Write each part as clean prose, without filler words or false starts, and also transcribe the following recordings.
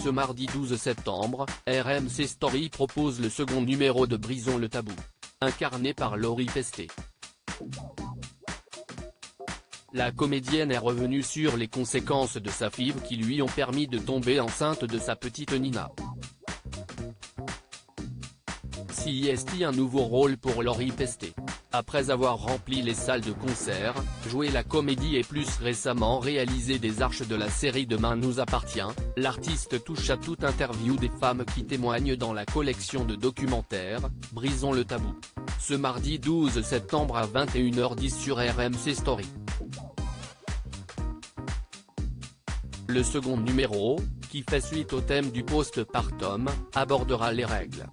Ce mardi 12 septembre, RMC Story propose le second numéro de Brisons le tabou. Incarné par Laurie Pestet. La comédienne est revenue sur les conséquences de sa FIV qui lui ont permis de tomber enceinte de sa petite Nina. Si est-il un nouveau rôle pour Laurie Pestet? Après avoir rempli les salles de concert, joué la comédie et plus récemment réalisé des arches de la série Demain nous appartient, l'artiste touche à toute interview des femmes qui témoignent dans la collection de documentaires, Brisons le tabou. Ce mardi 12 septembre à 21h10 sur RMC Story. Le second numéro, qui fait suite au thème du postpartum, abordera les règles.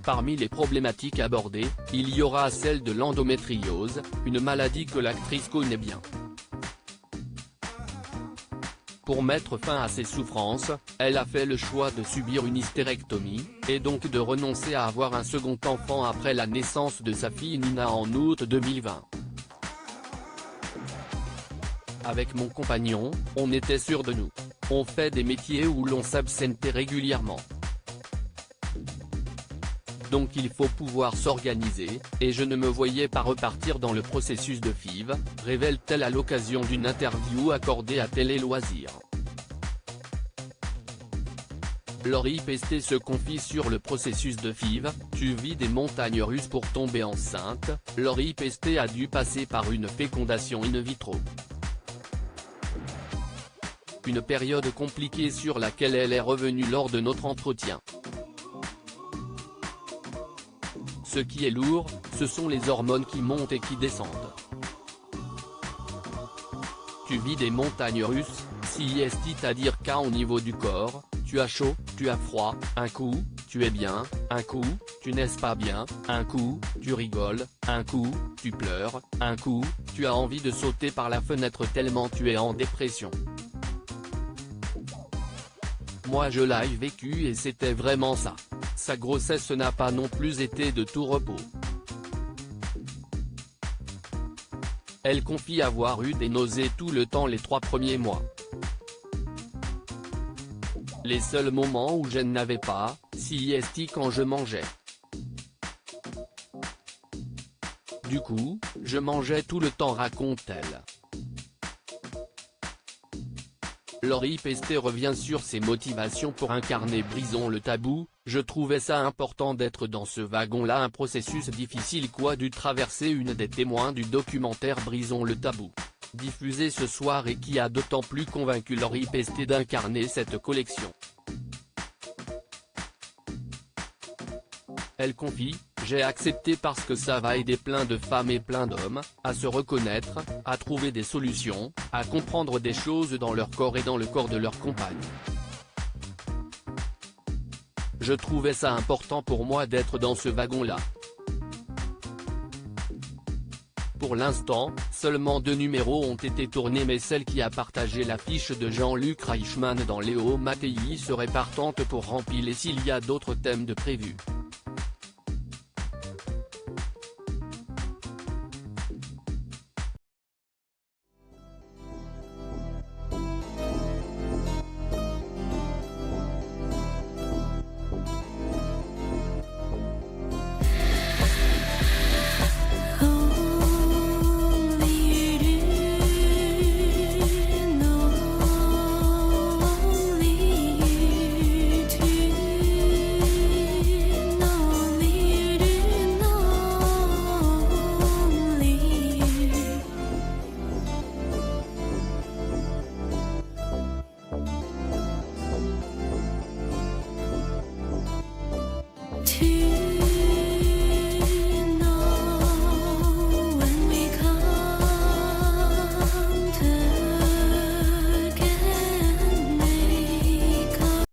Parmi les problématiques abordées, il y aura celle de l'endométriose, une maladie que l'actrice connaît bien. Pour mettre fin à ses souffrances, elle a fait le choix de subir une hystérectomie, et donc de renoncer à avoir un second enfant après la naissance de sa fille Nina en août 2020. Avec mon compagnon, on était sûr de nous. On fait des métiers où l'on s'absentait régulièrement. Donc il faut pouvoir s'organiser, et je ne me voyais pas repartir dans le processus de FIV, révèle-t-elle à l'occasion d'une interview accordée à Télé Loisirs. Laurie Pestet se confie sur le processus de FIV, tu vis des montagnes russes pour tomber enceinte, Laurie Pestet a dû passer par une fécondation in vitro. Une période compliquée sur laquelle elle est revenue lors de notre entretien. Ce qui est lourd, ce sont les hormones qui montent et qui descendent. Tu vis des montagnes russes, si c'est-à-dire qu'au niveau du corps, tu as chaud, tu as froid, un coup, tu es bien, un coup, tu n'es pas bien, un coup, tu rigoles, un coup, tu pleures, un coup, tu as envie de sauter par la fenêtre tellement tu es en dépression. Moi je l'ai vécu et c'était vraiment ça. Sa grossesse n'a pas non plus été de tout repos. Elle confie avoir eu des nausées tout le temps les 3 premiers mois. Les seuls moments où je n'avais pas, si est quand je mangeais. Du coup, je mangeais tout le temps, raconte-t-elle. Laurie Pestet revient sur ses motivations pour incarner Brisons le tabou. Je trouvais ça important d'être dans ce wagon-là, un processus difficile dû traverser une des témoins du documentaire Brisons le tabou. Diffusé ce soir et qui a d'autant plus convaincu Laurie Pestet d'incarner cette collection. Elle confie, j'ai accepté parce que ça va aider plein de femmes et plein d'hommes, à se reconnaître, à trouver des solutions, à comprendre des choses dans leur corps et dans le corps de leur compagne. Je trouvais ça important pour moi d'être dans ce wagon-là. Pour l'instant, seulement 2 numéros ont été tournés, mais celle qui a partagé l'affiche de Jean-Luc Reichmann dans Léo Mattei serait partante pour remplir s'il y a d'autres thèmes de prévus.